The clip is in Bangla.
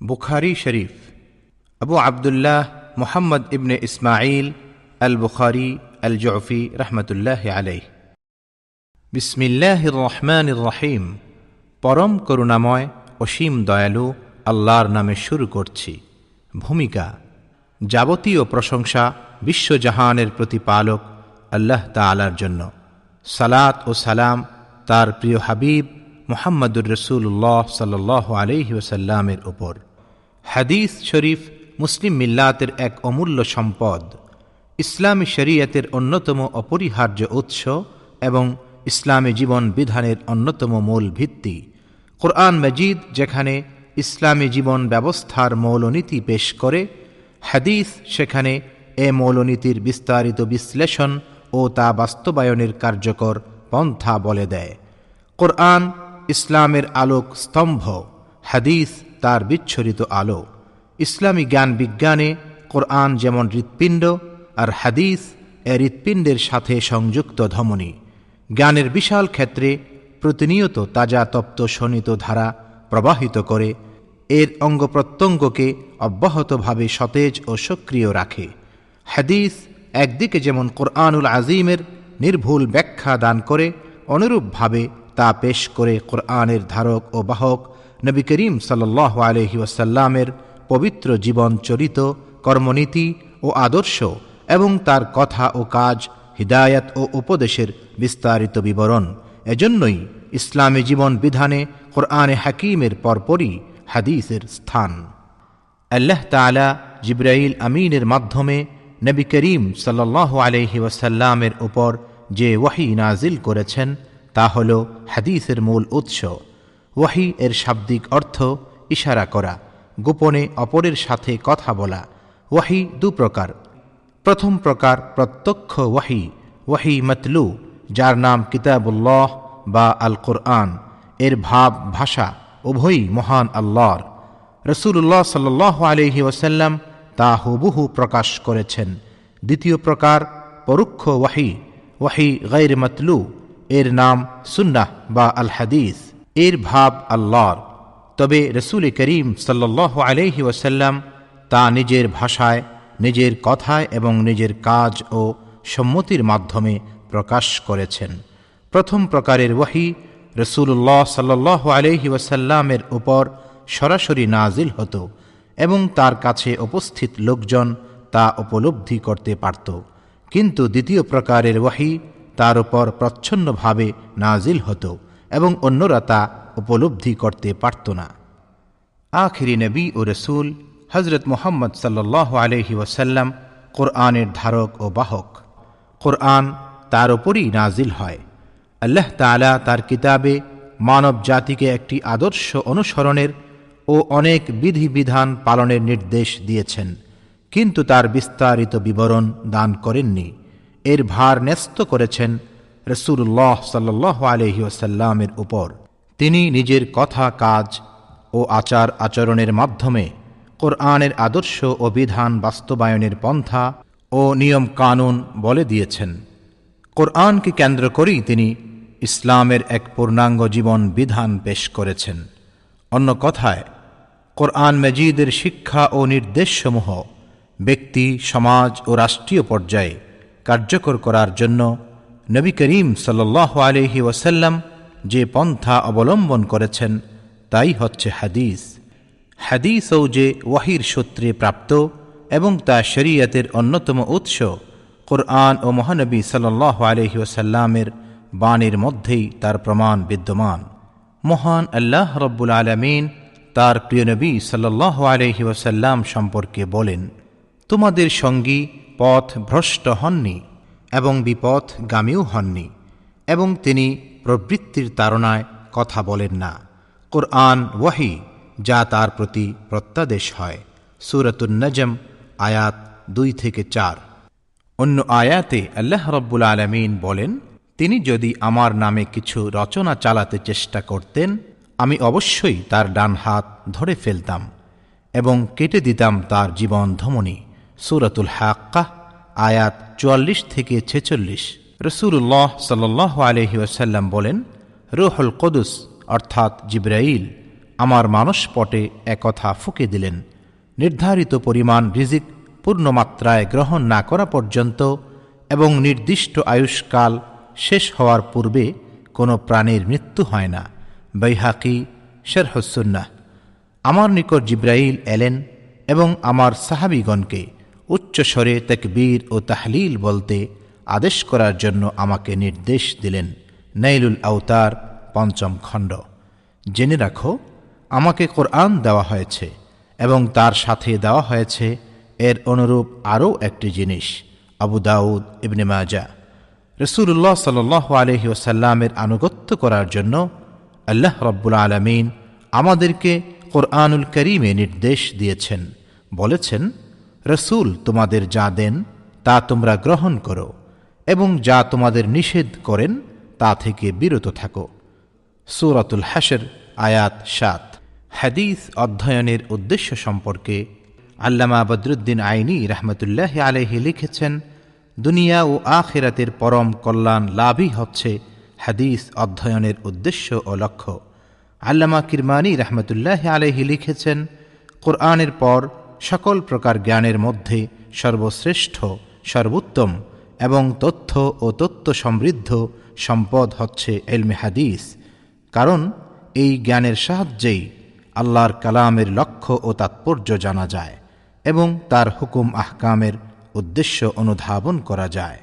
বুখারী শরীফ। আবু আবদুল্লাহ মুহাম্মদ ইবনে ইসমাঈল আল বুখারী আল জুফি রহমতুল্লাহি আলাইহি। বিসমিল্লাহির রহমানির রহিম। পরম করুণাময় অসীম দয়ালু আল্লাহর নামে শুরু করছি। ভূমিকা: যাবতীয় প্রশংসা বিশ্বজাহানের প্রতিপালক আল্লাহ তাআলার জন্য। সালাত ও সালাম তার প্রিয় হাবিব মুহাম্মদুর রাসূলুল্লাহ সাল্লাল্লাহু আলাইহি ওয়াসাল্লামের উপর। হাদিস শরীফ মুসলিম মিল্লাতের এক অমূল্য সম্পদ, ইসলামী শরীয়তের অন্যতম অপরিহার্য উৎস এবং ইসলামী জীবন বিধানের অন্যতম মূল ভিত্তি। কোরআন মাজিদ যেখানে ইসলামী জীবন ব্যবস্থার মৌলনীতি পেশ করে, হাদিস সেখানে এ মৌলনীতির বিস্তারিত বিশ্লেষণ ও তা বাস্তবায়নের কার্যকর পন্থা বলে দেয়। কোরআন ইসলামের আলোক স্তম্ভ, হাদিস তার বিচ্ছরিত আলো। ইসলামী জ্ঞান বিজ্ঞানে কোরআন যেমন হৃৎপিণ্ড, আর হাদিস এ হৃৎপিণ্ডের সাথে সংযুক্ত ধমনী। জ্ঞানের বিশাল ক্ষেত্রে প্রতিনিয়ত তাজা তপ্ত শোণিত ধারা প্রবাহিত করে এর অঙ্গ প্রত্যঙ্গকে অব্যাহতভাবে সতেজ ও সক্রিয় রাখে। হাদিস একদিকে যেমন কোরআনুল আজিমের নির্ভুল ব্যাখ্যা দান করে, অনুরূপভাবে তা পেশ করে কোরআনের ধারক ও বাহক নবী করিম সাল্লাল্লাহু আলাইহি ওয়াসাল্লামের পবিত্র জীবন চরিত, কর্মনীতি ও আদর্শ এবং তার কথা ও কাজ, হিদায়াত ও উপদেশের বিস্তারিত বিবরণ। এজন্যই ইসলামী জীবন বিধানে কোরআনে হাকিমের পরপরই হাদিসের স্থান। আল্লাহ তাআলা জিবরাইল আমিনের মাধ্যমে নবী করিম সাল্লাল্লাহু আলাইহি ওয়াসাল্লামের উপর যে ওহী নাজিল করেছেন তা হল হাদিসের মূল উৎস। ওহী এর শাব্দিক অর্থ ইশারা করা, গোপনে অপরের সাথে কথা বলা। ওহী দু প্রকার। প্রথম প্রকার প্রত্যক্ষ ওহী, ওহী মতলু, যার নাম কিতাবুল্লাহ বা আল কোরআন। এর ভাব ভাষা উভয়ই মহান আল্লাহর। রাসূলুল্লাহ সাল্লাল্লাহু আলাইহি ওয়াসাল্লাম তা হুবহু প্রকাশ করেছেন। দ্বিতীয় প্রকার পরোক্ষ ওহী, ওহী গায়র মতলু, এর নাম সুন্নাহ বা আল হাদিস। এর ভাব আল্লাহর, তবে রাসূল করিম সাল্লাল্লাহু আলাইহি ওয়াসাল্লাম তা নিজের ভাষায়, নিজের কথায় এবং নিজের কাজ ও সম্মতির মাধ্যমে প্রকাশ করেছেন। প্রথম প্রকারের ওহী রাসূলুল্লাহ সাল্লাল্লাহু আলাইহি ওয়াসাল্লামের উপর সরাসরি নাজিল হতো এবং তার কাছে উপস্থিত লোকজন তা উপলব্ধি করতে পারত। কিন্তু দ্বিতীয় প্রকারের ওহী তার উপর প্রচ্ছন্নভাবে নাজিল হতো এবং অন্যরা তা উপলব্ধি করতে পারত না। আখিরি নবী ও রসুল হযরত মুহাম্মদ সাল্লাল্লাহু আলাইহি ওয়াসাল্লাম কোরআনের ধারক ও বাহক। কোরআন তার উপরই নাজিল হয়। আল্লাহ তাআলা তার কিতাবে মানব জাতিকে একটি আদর্শ অনুসরণের ও অনেক বিধিবিধান পালনের নির্দেশ দিয়েছেন, কিন্তু তার বিস্তারিত বিবরণ দান করেননি। এর ভার ন্যস্ত করেছেন রাসূলুল্লাহ সাল্লাল্লাহু আলাইহি ওয়াসাল্লামের উপর। তিনি নিজের কথা, কাজ ও আচার আচরণের মাধ্যমে কোরআনের আদর্শ ও বিধান বাস্তবায়নের পন্থা ও নিয়ম কানুন বলে দিয়েছেন। কোরআনকে কেন্দ্র করেই তিনি ইসলামের এক পূর্ণাঙ্গ জীবন বিধান পেশ করেছেন। অন্য কথায়, কোরআন মাজিদের শিক্ষা ও নির্দেশসমূহ ব্যক্তি, সমাজ ও রাষ্ট্রীয় পর্যায়ে কার্যকর করার জন্য নবী করিম সাল্লাল্লাহু আলাইহি ওয়াসাল্লাম যে পন্থা অবলম্বন করেছেন তাই হচ্ছে হাদিস। হাদিসও যে ওয়াহির সূত্রে প্রাপ্ত এবং তা শরীয়তের অন্যতম উৎস, কোরআন ও মহানবী সাল্লাল্লাহু আলাইহি ওয়াসাল্লামের বাণীর মধ্যেই তার প্রমাণ বিদ্যমান। মহান আল্লাহ রব্বুল আলামিন তার প্রিয় নবী সাল্লাল্লাহু আলাইহি ওয়াসাল্লাম সম্পর্কে বলেন, তোমাদের সঙ্গী পথ ভ্রষ্ট হননি এবং বিপথগামীও হননি, এবং তিনি প্রবৃত্তির তাড়নায় কথা বলেন না। কোরআন ওয়াহী যা তার প্রতি প্রত্যাদেশ হয়। সূরাতুন নজম আয়াত 2-4। অন্য আয়াতে আল্লাহ রব্বুল আলামিন বলেন, তিনি যদি আমার নামে কিছু রচনা চালাতে চেষ্টা করতেন, আমি অবশ্যই তার ডান হাত ধরে ফেলতাম এবং কেটে দিতাম তার জীবন ধমনী। সূরাতুল হাক্কাহ আয়াত 44-46। রাসূলুল্লাহ সাল্লাল্লাহু আলাইহি ওয়াসাল্লাম বলেন, রূহুল কুদুস অর্থাৎ জিবরাইল আমার মানসপটে একথা ফুঁকে দিলেন, নির্ধারিত পরিমাণ রিজিক পূর্ণমাত্রায় গ্রহণ না করা পর্যন্ত এবং নির্দিষ্ট আয়ুষ্কাল শেষ হওয়ার পূর্বে কোনো প্রাণীর মৃত্যু হয় না। বাইহাকি শরহুস সুন্নাহ। আমার নিকট জিবরাইল এলেন এবং আমার সাহাবীগণকে উচ্চস্বরে তাকবীর ও তাহলিল বলতে আদেশ করার জন্য আমাকে নির্দেশ দিলেন। নাইলুল আওতার ৫ম খণ্ড। জেনে রাখো, আমাকে কোরআন দেওয়া হয়েছে এবং তার সাথে দেওয়া হয়েছে এর অনুরূপ আরও একটি জিনিস। আবু দাউদ, ইবনে মাজাহ। রাসূলুল্লাহ সাল্লাল্লাহু আলাইহি ওয়াসাল্লামের আনুগত্য করার জন্য আল্লাহ রাব্বুল আলামিন আমাদেরকে কোরআনুল কারীমে নির্দেশ দিয়েছেন। বলেছেন, রাসূল তোমাদের যা দেন তা তোমরা গ্রহণ করো এবং যা তোমাদের নিষেধ করেন তা থেকে বিরত থাকো। সূরাতুল হাশর আয়াত ৭। হাদিস অধ্যয়নের উদ্দেশ্য সম্পর্কে আল্লামা বদরুদ্দিন আইনি রাহমাতুল্লাহি আলাইহি লিখেছেন, দুনিয়া ও আখিরাতের পরম কল্যাণ লাভই হচ্ছে হাদিস অধ্যয়নের উদ্দেশ্য ও লক্ষ্য। আল্লামা কিরমানি রাহমাতুল্লাহি আলাইহি লিখেছেন, কোরআনের পর সকল প্রকার জ্ঞানের মধ্যে সর্বশ্রেষ্ঠ, সর্বোত্তম এবং তথ্য ও তত্ত্ব সমৃদ্ধ সম্পদ হচ্ছে ইলমে হাদিস। কারণ এই জ্ঞানের সাহায্যেই আল্লাহর কালামের লক্ষ্য ও তাৎপর্য জানা যায় এবং তার হুকুম আহকামের উদ্দেশ্য অনুধাবন করা যায়।